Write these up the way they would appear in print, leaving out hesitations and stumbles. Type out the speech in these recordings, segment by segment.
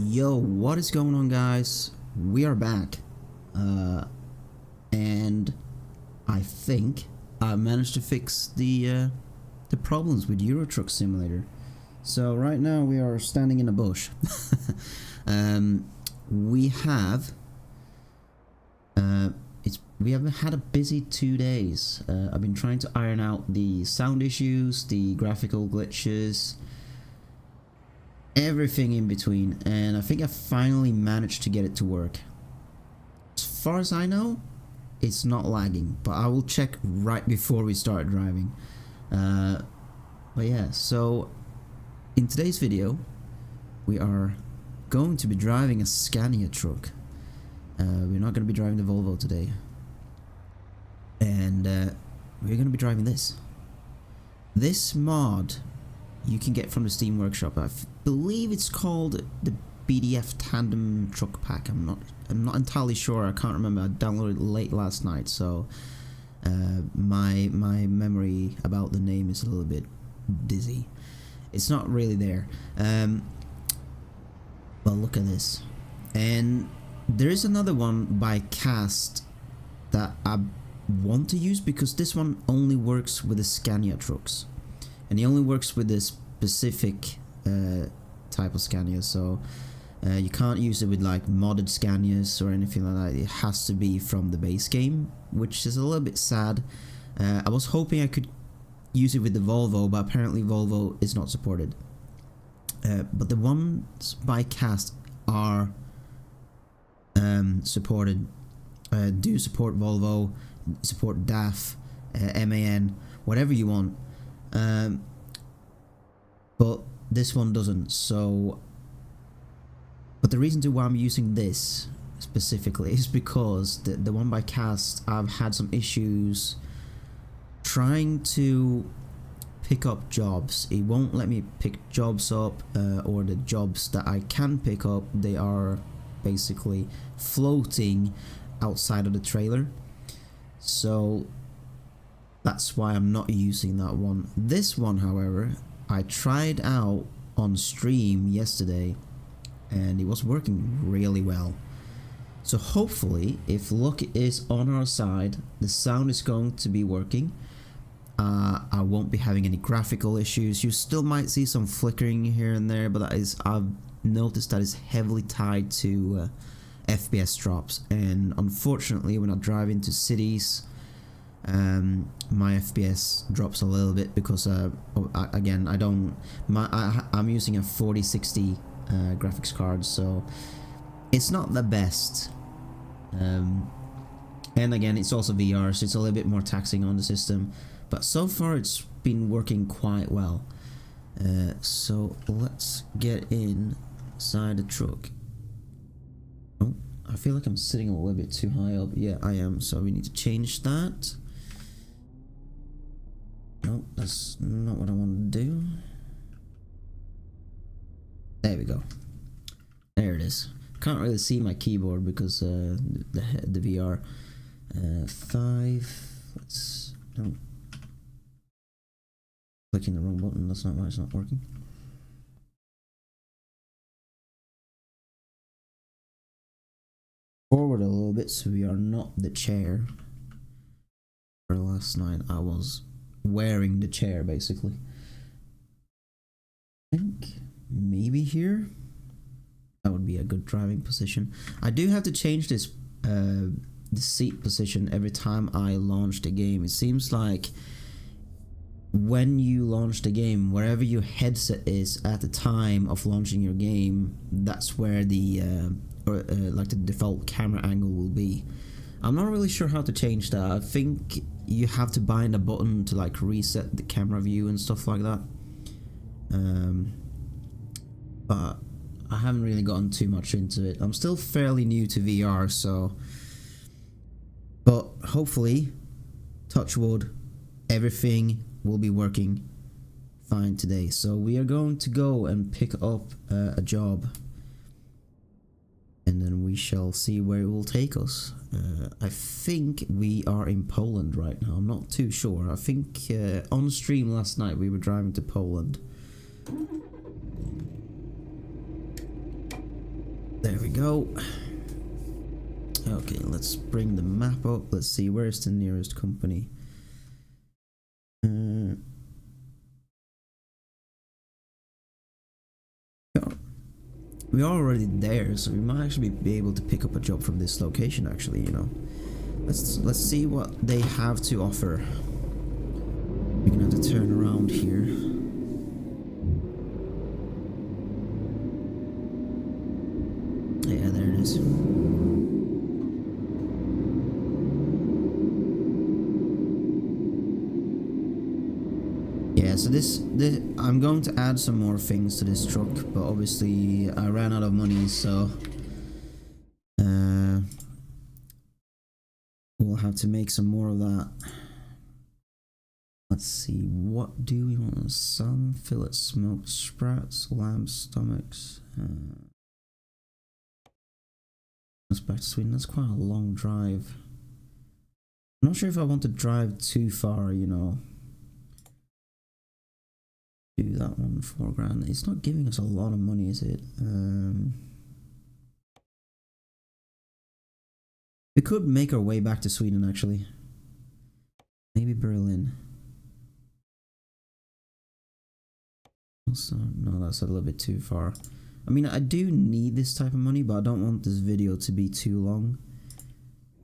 Yo, what is going on, guys? We are back, and I think I managed to fix the problems with Euro Truck Simulator. So right now we are standing in a bush. We have we have had a busy 2 days. I've been trying to iron out the sound issues, the graphical glitches, everything in between, and I think I finally managed to get it to work. As far as I know, it's not lagging, but I will check right before we start driving. But yeah, so in today's video we are going to be driving a Scania truck. We're not going to be driving the Volvo today, and we're going to be driving this mod you can get from the Steam Workshop. I believe it's called the BDF Tandem Truck Pack. I'm not entirely sure. I can't remember. I downloaded it late last night, so my memory about the name is a little bit dizzy. It's not really there. But look at this, and there is another one by Cast that I want to use because this one only works with the Scania trucks. And he only works with this specific type of Scania, so you can't use it with like modded Scanias or anything like that. It has to be from the base game, which is a little bit sad. I was hoping I could use it with the Volvo, but apparently Volvo is not supported. But the ones by Cast are supported. Do support Volvo, support DAF, MAN, whatever you want. But this one doesn't. So, but the reason to why I'm using this specifically is because the one by Cast, I've had some issues trying to pick up jobs. It won't let me pick jobs up, or the jobs that I can pick up, they are basically floating outside of the trailer. So that's why I'm not using that one. This one, however, I tried out on stream yesterday and it was working really well. So hopefully, if luck is on our side, the sound is going to be working. I won't be having any graphical issues. You still might see some flickering here and there, but that is, I've noticed that is heavily tied to FPS drops, and unfortunately when I drive into cities, my FPS drops a little bit because again, I'm using a 4060 graphics card, so it's not the best. And again, it's also VR, so it's a little bit more taxing on the system, but so far it's been working quite well. So let's get inside the truck. Oh, I feel like I'm sitting a little bit too high up. Yeah, I am, so we need to change that. No, that's not what I want to do. There we go. There it is. Can't really see my keyboard because the VR. 5. Let's. No. Clicking the wrong button. That's not why it's not working. Forward a little bit so we are not the chair. For last night I was wearing the chair basically. I think maybe here that would be a good driving position. I do have to change this the seat position every time I launch the game. It seems like when you launch the game, wherever your headset is at the time of launching your game, that's where the like the default camera angle will be. I'm not really sure how to change that. I think you have to bind a button to like reset the camera view and stuff like that. But I haven't really gotten too much into it. I'm still fairly new to VR, so. But hopefully, touch wood, everything will be working fine today. So we are going to go and pick up a job, and then we shall see where it will take us. I think we are in Poland right now. I'm not too sure. I think on stream last night we were driving to Poland. There we go. Okay, let's bring the map up. Let's see, where's the nearest company? We are already there, so we might actually be able to pick up a job from this location. Actually, you know, let's see what they have to offer. We're gonna have to turn around here. Yeah, there it is. Yeah, so this I'm going to add some more things to this truck, but obviously I ran out of money, so we'll have to make some more of that. Let's see, what do we want? Some fillet smoked sprats, lamb stomachs. That's back to Sweden. That's quite a long drive. I'm not sure if I want to drive too far, you know. Do that one, 4 grand. It's not giving us a lot of money, is it? We could make our way back to Sweden, actually. Maybe Berlin. Also, no, that's a little bit too far. I mean, I do need this type of money, but I don't want this video to be too long.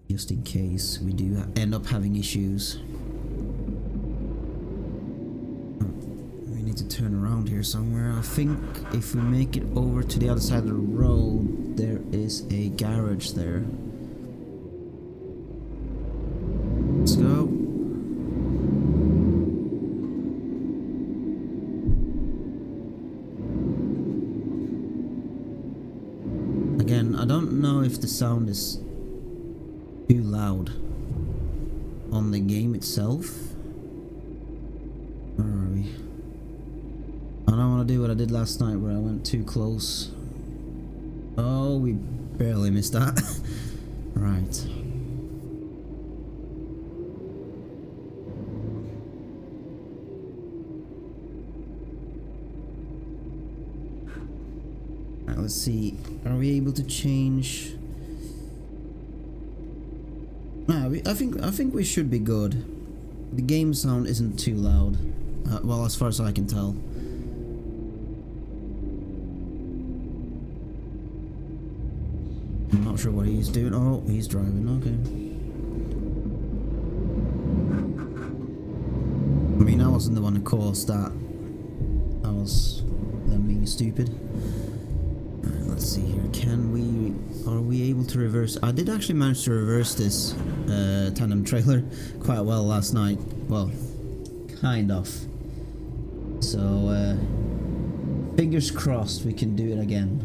Just in case we do end up having issues. We need to turn around here somewhere. I think if we make it over to the other side of the road, there is a garage there. Let's go. Again, I don't know if the sound is too loud on the game itself. Where are we? I don't want to do what I did last night where I went too close. Oh, we barely missed that. Right. Right, let's see. Are we able to change? I think we should be good. The game sound isn't too loud. Well, as far as I can tell. I'm not sure what he's doing. Oh, he's driving. Okay. I mean, I wasn't the one who caused that. I was them being stupid. Right, let's see here. Are we able to reverse? I did actually manage to reverse this tandem trailer quite well last night. Well, kind of. So, fingers crossed we can do it again.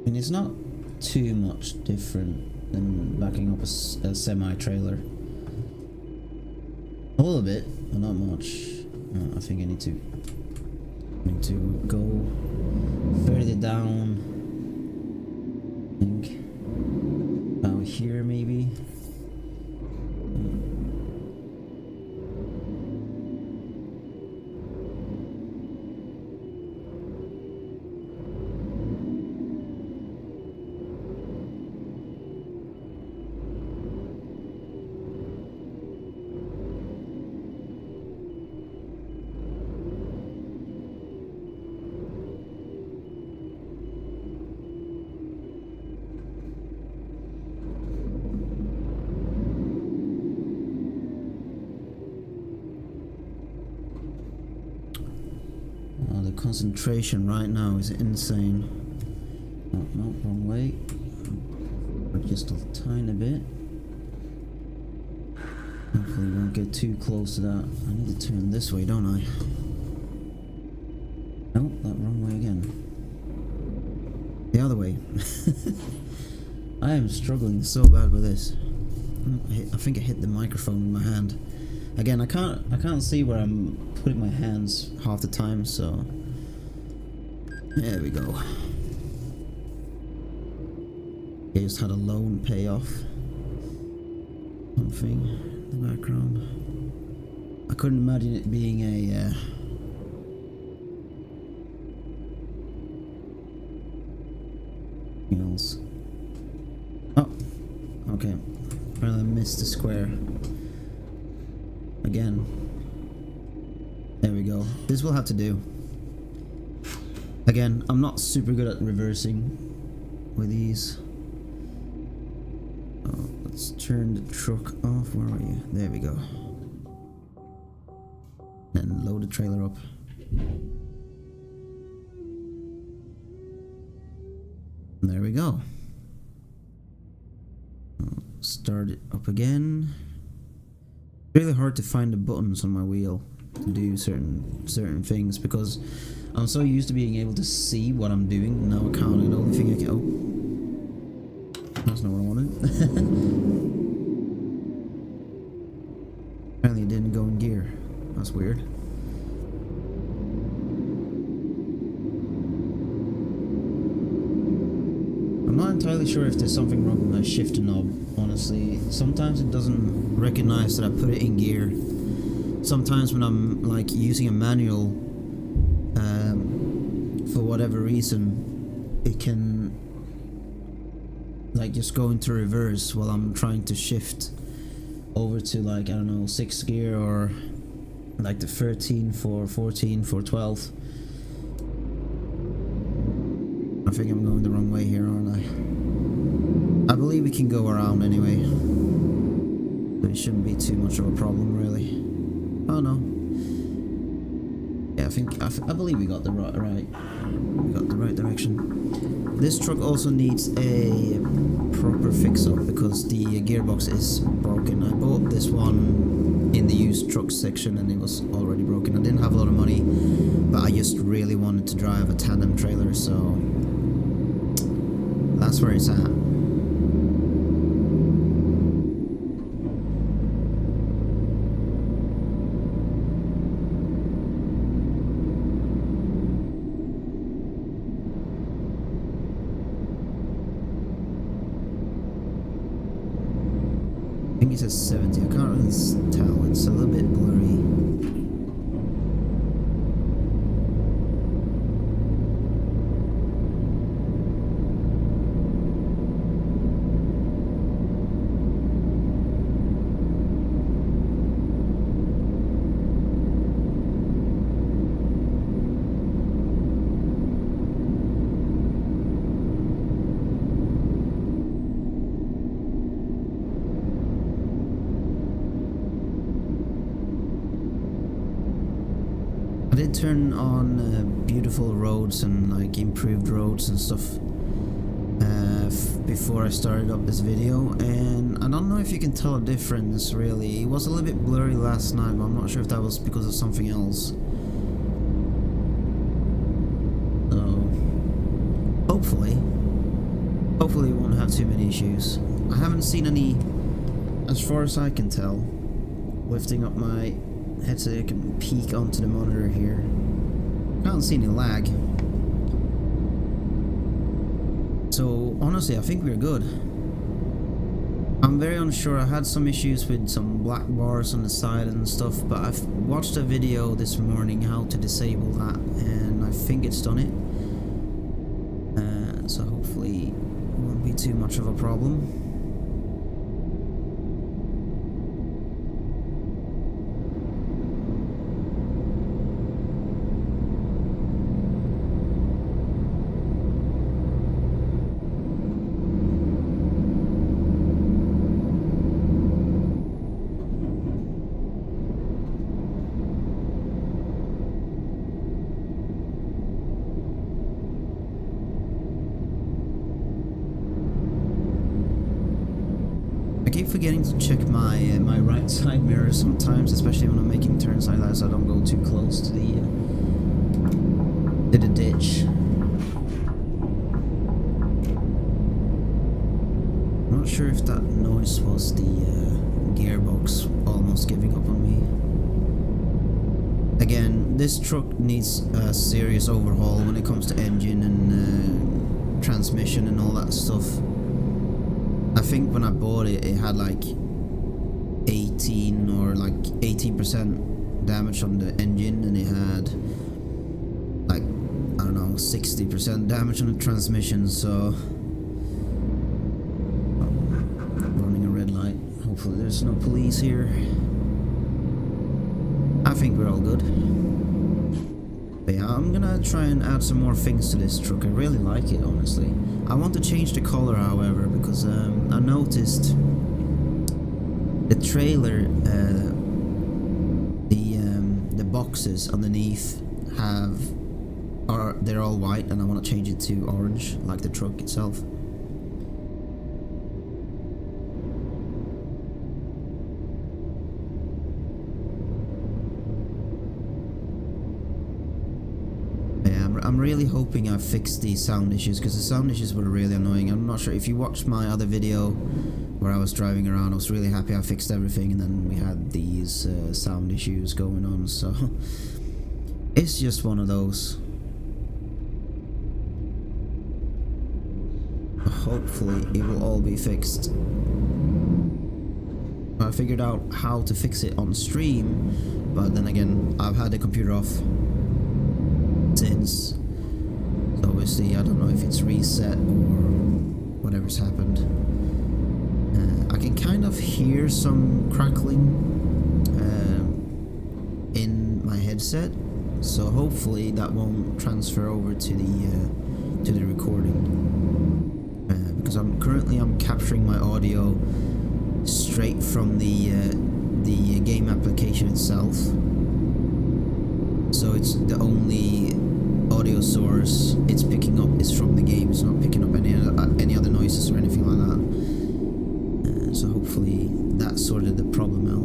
I mean, it's not too much different than backing up a semi-trailer. A little bit, but not much. I think I need to go further down. I think about here maybe. The concentration right now is insane. No, wrong way. But just a tiny bit. Hopefully we won't get too close to that. I need to turn this way, don't I? No, that wrong way again. The other way. I am struggling so bad with this. I think I hit the microphone in my hand. Again, I can't see where I'm putting my hands half the time, so there we go. I just had a loan payoff. something in the background. I couldn't imagine it being a else. Oh, okay. Apparently I missed the square. Again. There we go. This will have to do. Again, I'm not super good at reversing with these. Oh, let's turn the truck off. Where are you? There we go. Then load the trailer up. There we go. Start it up again. Really hard to find the buttons on my wheel to do certain things because I'm so used to being able to see what I'm doing. Now I can't. The only thing I can. Oh, that's not what I wanted. Apparently it didn't go in gear. That's weird. I'm not entirely sure if there's something wrong with my shifter knob, honestly. Sometimes it doesn't recognize that I put it in gear. Sometimes when I'm like using a manual, for whatever reason, it can like just go into reverse while I'm trying to shift over to like, I don't know, 6th gear or like the 13 for 14 for 12. I think I'm going the wrong way here, aren't I? I believe we can go around anyway. So it shouldn't be too much of a problem, really. Oh no. Yeah, I believe we got the right direction. This truck also needs a proper fix-up because the gearbox is broken. I bought this one in the used truck section and it was already broken. I didn't have a lot of money, but I just really wanted to drive a tandem trailer, so that's where it's at. I think it says 70. I can't really tell. It's a little bit blurry. I did turn on beautiful roads and like improved roads and stuff before I started up this video, and I don't know if you can tell a difference really. It was a little bit blurry last night, but I'm not sure if that was because of something else. So hopefully we won't have too many issues. I haven't seen any, as far as I can tell. Lifting up my headset, I can peek onto the monitor here. Can't see any lag. So honestly, I think we're good. I'm very unsure. I had some issues with some black bars on the side and stuff, but I've watched a video this morning how to disable that, and I think it's done it. So hopefully it won't be too much of a problem. I keep forgetting to check my my right side mirror sometimes, especially when I'm making turns like that, so I don't go too close to the ditch. I'm not sure if that noise was the gearbox almost giving up on me. Again, this truck needs a serious overhaul when it comes to engine and transmission and all that stuff. I think when I bought it, it had like 18 or like 18% damage on the engine, and it had like, I don't know, 60% damage on the transmission. So running a red light. Hopefully there's no police here. I think we're all good. But yeah, I'm gonna try and add some more things to this truck. I really like it, honestly. I want to change the color, however, because I noticed the trailer, the boxes underneath they're all white, and I want to change it to orange, like the truck itself. I'm really hoping I fixed these sound issues, because the sound issues were really annoying. I'm not sure if you watched my other video where I was driving around. I was really happy I fixed everything, and then we had these sound issues going on, so it's just one of those. Hopefully it will all be fixed. I figured out how to fix it on stream, but then again, I've had the computer off since, so obviously I don't know if it's reset or whatever's happened. I can kind of hear some crackling in my headset, so hopefully that won't transfer over to the recording, because I'm capturing my audio straight from the game application itself. So it's the only audio source it's picking up is from the game. It's not picking up any other noises or anything like that. So hopefully that sorted the problem out.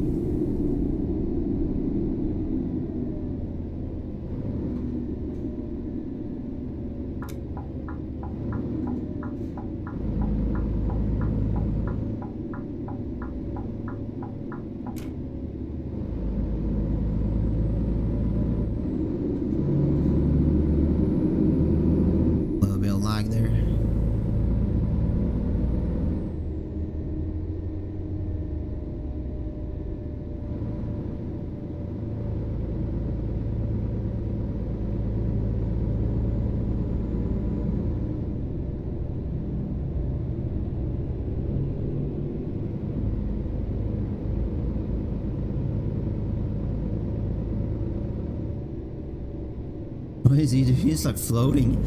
What is he doing? He's like floating.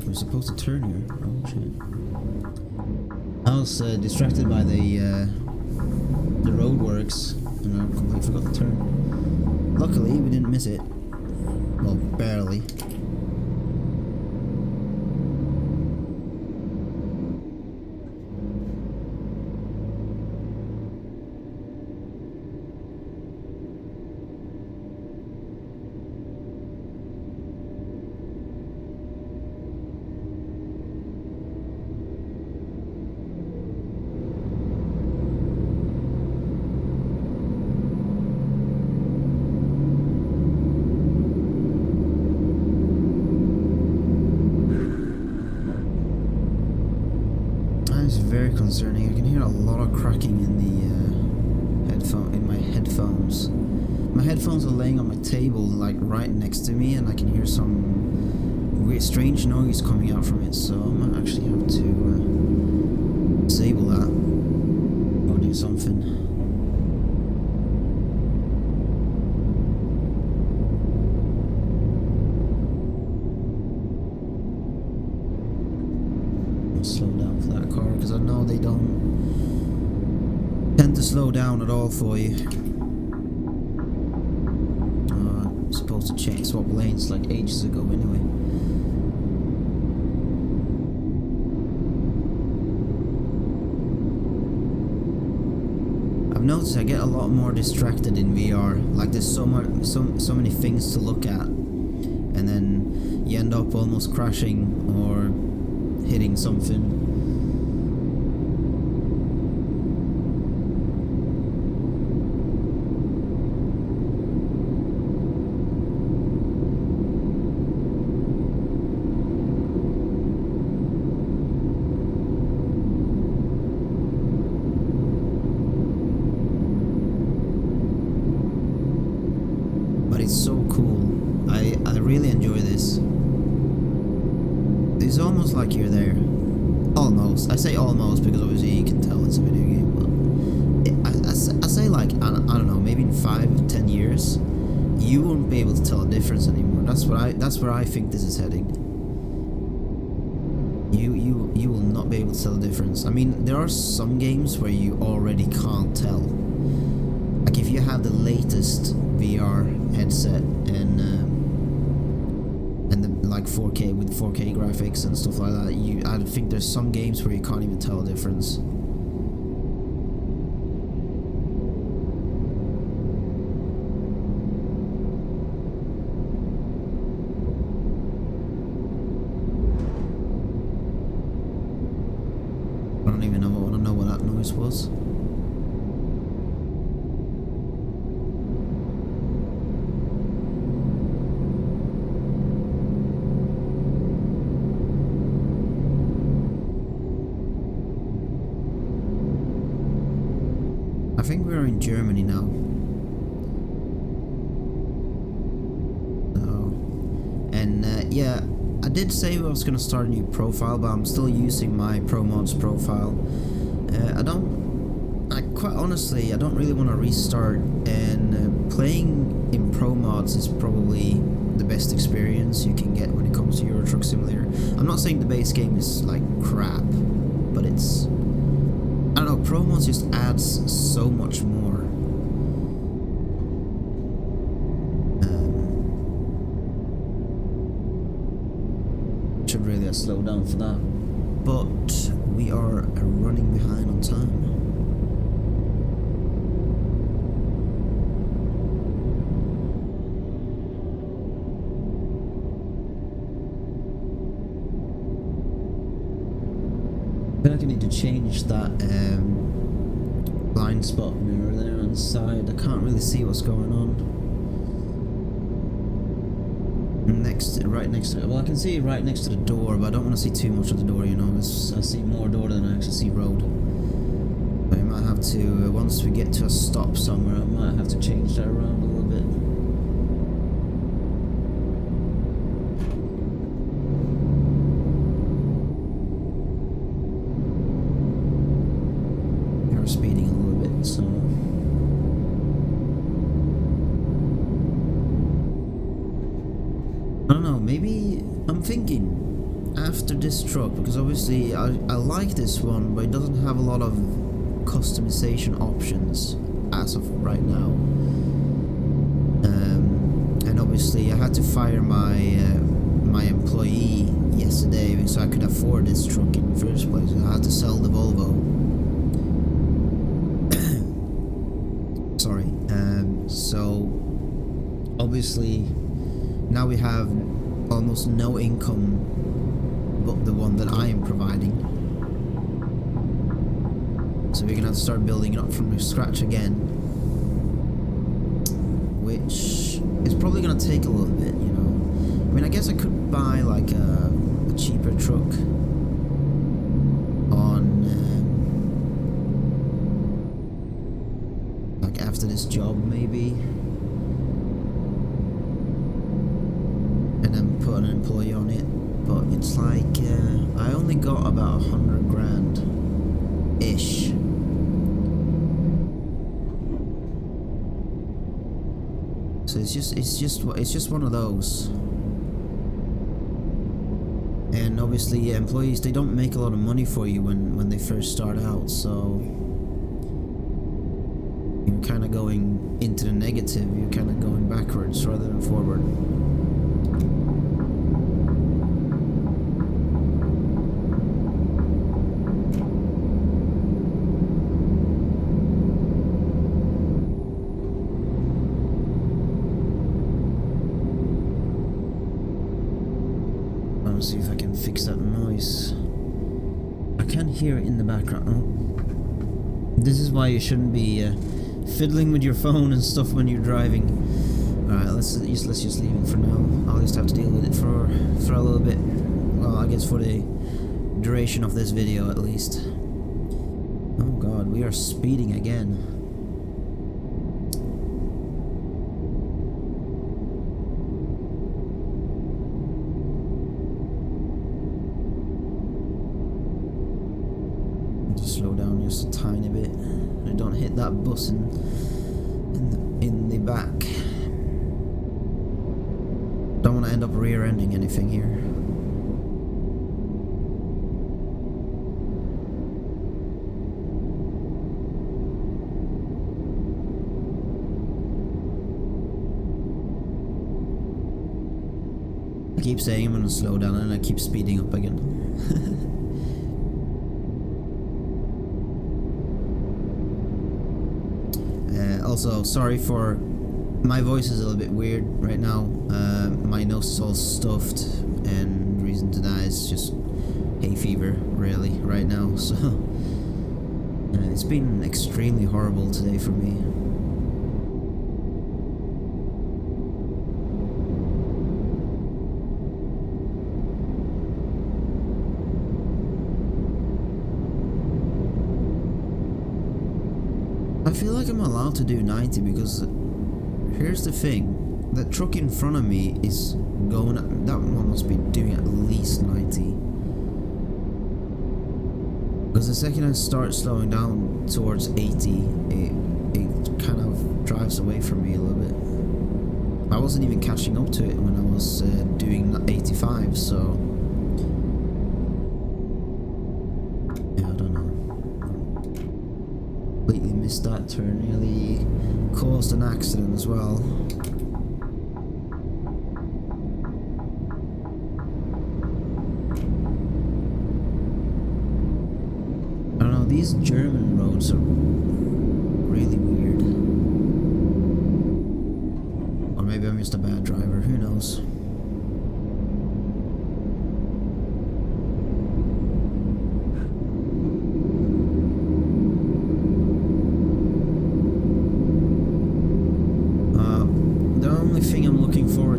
We're supposed to turn here. Oh shit. I was distracted by the roadworks, and I completely forgot to turn. Luckily, we didn't miss it. Well, barely. Very concerning. I can hear a lot of cracking in my headphones. My headphones are laying on my table, like right next to me, and I can hear some weird, strange noise coming out from it. So I might actually have to disable that or do something. Slow down for that car, because I know they don't tend to slow down at all for you. I'm supposed to swap lanes like ages ago anyway. I've noticed I get a lot more distracted in VR. Like there's so many things to look at, and then you end up almost crashing or hitting something. It's almost like you're there. Almost. I say almost because obviously you can tell it's a video game, but I say like, I don't know, maybe in 5-10 years, you won't be able to tell a difference anymore. That's where I think this is heading. You will not be able to tell the difference. I mean, there are some games where you already can't tell. Like if you have the latest VR headset and the, like 4K with 4K graphics and stuff like that, I think there's some games where you can't even tell a difference. I don't even want to know what that noise was. I think we're in Germany now. Oh. And yeah, I did say I was gonna start a new profile, but I'm still using my Pro Mods profile. Quite honestly, I don't really want to restart, and playing in Pro Mods is probably the best experience you can get when it comes to Euro Truck Simulator. I'm not saying the base game is like crap, but it's, I don't know, Pro Mods just adds so much more. Should really slow down for that, but we are running behind on time. I feel like I need to change that blind spot mirror there on the side. I can't really see what's going on. Right next to it. Well, I can see right next to the door, but I don't want to see too much of the door, you know. I see more door than I actually see road. But I might have to, once we get to a stop somewhere, I might have to change that around a little bit. Speeding a little bit, so I don't know, maybe I'm thinking after this truck, because obviously I like this one, but it doesn't have a lot of customization options as of right now. And obviously I had to fire my employee yesterday so I could afford this truck in the first place. I had to sell the Volvo. Sorry. So obviously now we have almost no income but the one that I am providing. So we're gonna have to start building it up from scratch again, which is probably gonna take a little bit, you know. I mean, I guess I could buy like a cheaper truck on after this job maybe, and then put an employee on it, but it's like I only got about 100 grand ish. So it's just one of those. And obviously employees, they don't make a lot of money for you when they first start out, so you're kind of going into the negative, you're kind of going backwards rather than forward. Let's see if I can fix that noise. I can hear it in the background. Oh. This is why you shouldn't be fiddling with your phone and stuff when you're driving. Alright, let's just leave it for now. I'll just have to deal with it for a little bit. Well, I guess for the duration of this video at least. Oh god, we are speeding again. slow down just a tiny bit. I don't hit that bus in the back. Don't want to end up rear-ending anything here. I keep saying I'm gonna slow down and I keep speeding up again. Also, sorry for my voice is a little bit weird right now. My nose is all stuffed, and the reason to that is just hay fever, really, right now. So it's been extremely horrible today for me. I feel like I'm allowed to do 90 because here's the thing, the truck in front of me is going, that one must be doing at least 90. Because the second I start slowing down towards 80, it kind of drives away from me a little bit. I wasn't even catching up to it when I was doing 85, so that turn nearly caused an accident as well. I don't know, these German roads are really weird. Or maybe I'm just a bad driver, who knows.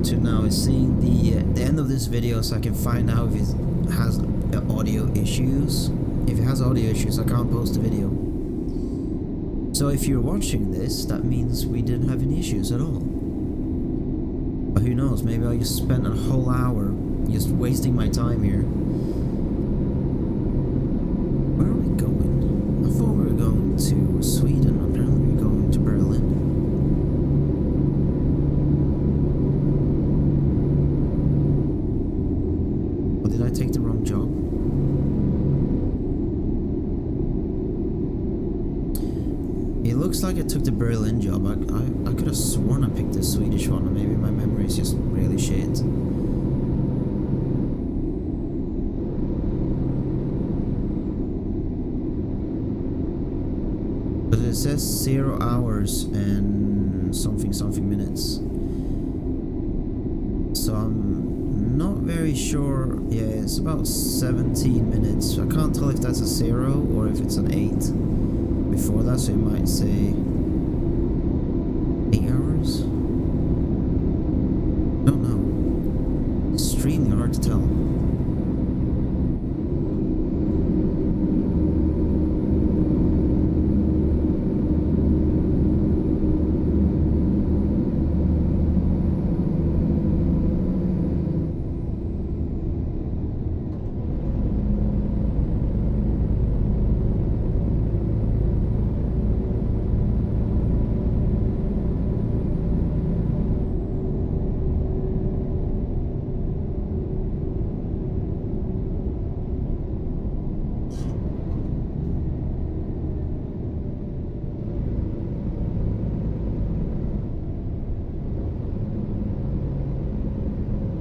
To now is seeing the end of this video so I can find out if it has audio issues. If it has audio issues, I can't post the video. So if you're watching this, that means we didn't have any issues at all. But who knows, maybe I just spent a whole hour just wasting my time here. Where are we going? I thought we were going to Sweden, apparently we're going to Berlin. Did I take the wrong job? It looks like I took the Berlin job. I could have sworn I picked the Swedish one, or maybe my memory is just really shit. But it says 0 hours and something minutes. So I'm not very sure. Yeah, it's about 17 minutes. I can't tell if that's a 0 or if it's an 8 before that, so it might say 8 hours. Don't know. Extremely hard to tell.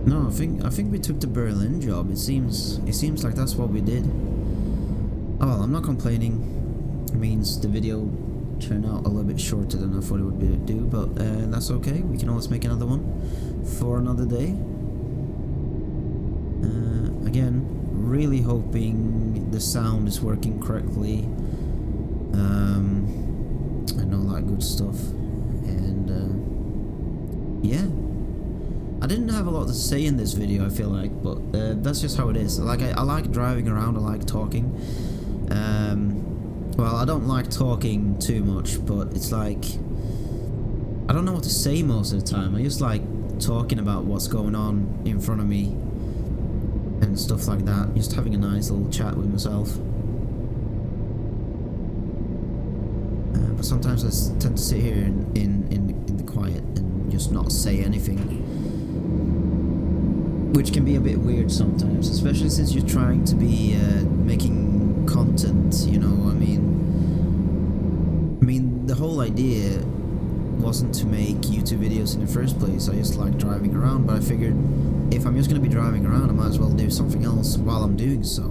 No, I think we took the Berlin job. It seems like that's what we did. Oh well, I'm not complaining. It means the video turned out a little bit shorter than I thought it would do, but that's okay. We can always make another one for another day. Again, really hoping the sound is working correctly. And all that good stuff. And yeah. I didn't have a lot to say in this video, I feel like, but that's just how it is. Like, I like driving around, I like talking. Well, I don't like talking too much, but it's like, I don't know what to say most of the time. I just like talking about what's going on in front of me and stuff like that. Just having a nice little chat with myself. sometimes I tend to sit here in the quiet and just not say anything, which can be a bit weird sometimes, especially since you're trying to be making content, you know. I mean the whole idea wasn't to make YouTube videos in the first place. I just like driving around, but I figured if I'm just going to be driving around, I might as well do something else while I'm doing so.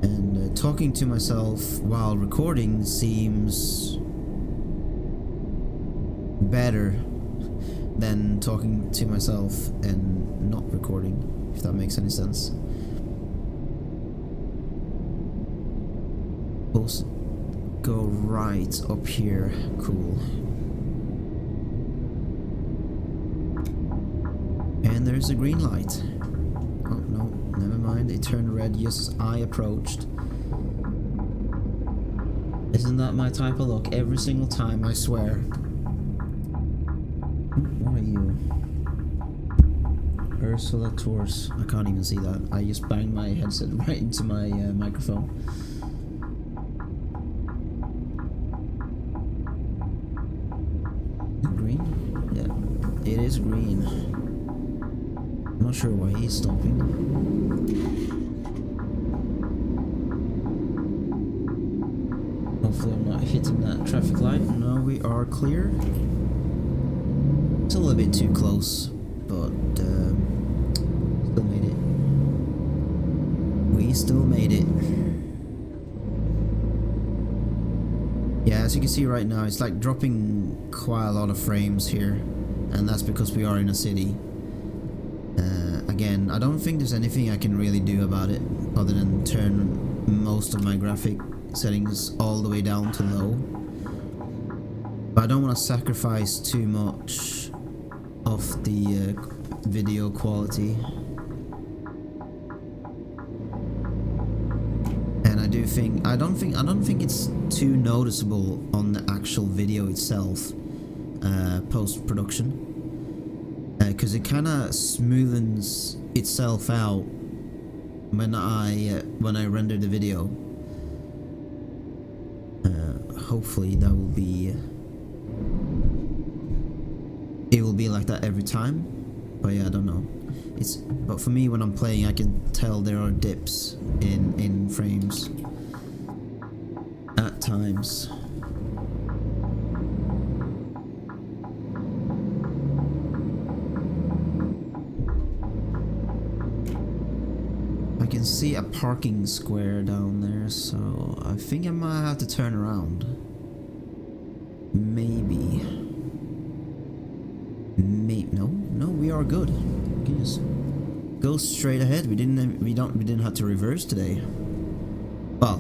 And talking to myself while recording seems better than talking to myself and not recording, if that makes any sense. Also, go right up here. Cool. And there's a green light. Oh no, never mind. It turned red just as I approached. Isn't that my type of look every single time, I swear? What are you? Ursula Tours. I can't even see that. I just banged my headset right into my microphone. Green? Yeah, it is green. I'm not sure why he's stopping. Hopefully I'm not hitting that traffic light. No, we are clear. It's a little bit too close, but still made it. We still made it. Yeah, as you can see right now, it's like dropping quite a lot of frames here, and that's because we are in a city. Again, I don't think there's anything I can really do about it other than turn most of my graphic settings all the way down to low. But I don't want to sacrifice too much of the video quality. And I don't think it's too noticeable on the actual video itself, post-production. Because it kind of smoothens itself out when I render the video. Hopefully that will be. It will be like that every time, but yeah, I don't know. But for me, when I'm playing, I can tell there are dips in frames at times. I can see a parking square down there, so I think I might have to turn around. Maybe. No, we are good. We can just go straight ahead. We didn't have to reverse today. Well,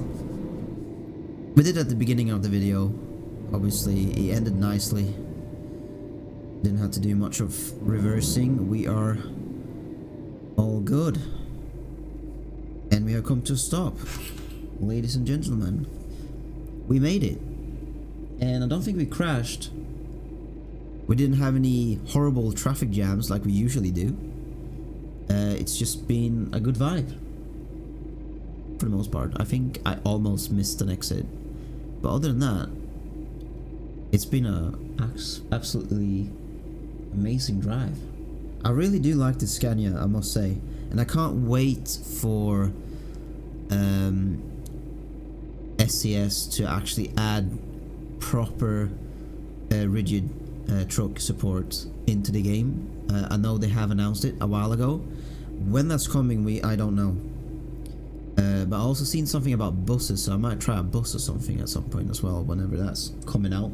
we did at the beginning of the video. Obviously, it ended nicely. Didn't have to do much of reversing. We are all good. And we have come to a stop. Ladies and gentlemen, we made it. And I don't think we crashed. We didn't have any horrible traffic jams like we usually do. It's just been a good vibe. For the most part. I think I almost missed an exit. But other than that, it's been a absolutely amazing drive. I really do like the Scania, I must say. And I can't wait for SCS to actually add proper rigid truck support into the game. I know they have announced it a while ago. When that's coming, I don't know. But I also seen something about buses, so I might try a bus or something at some point as well, whenever that's coming out.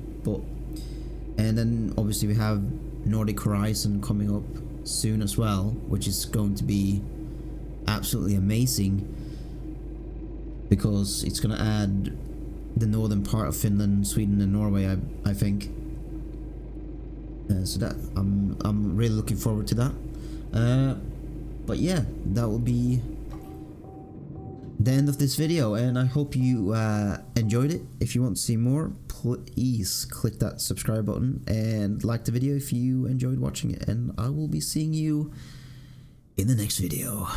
And then obviously we have Nordic Horizon coming up soon as well, which is going to be absolutely amazing because it's going to add the northern part of Finland, Sweden and Norway, I think. So that I'm really looking forward to that. But yeah, that will be the end of this video, and I hope you enjoyed it. If you want to see more, please click that subscribe button and like the video if you enjoyed watching it, and I will be seeing you in the next video.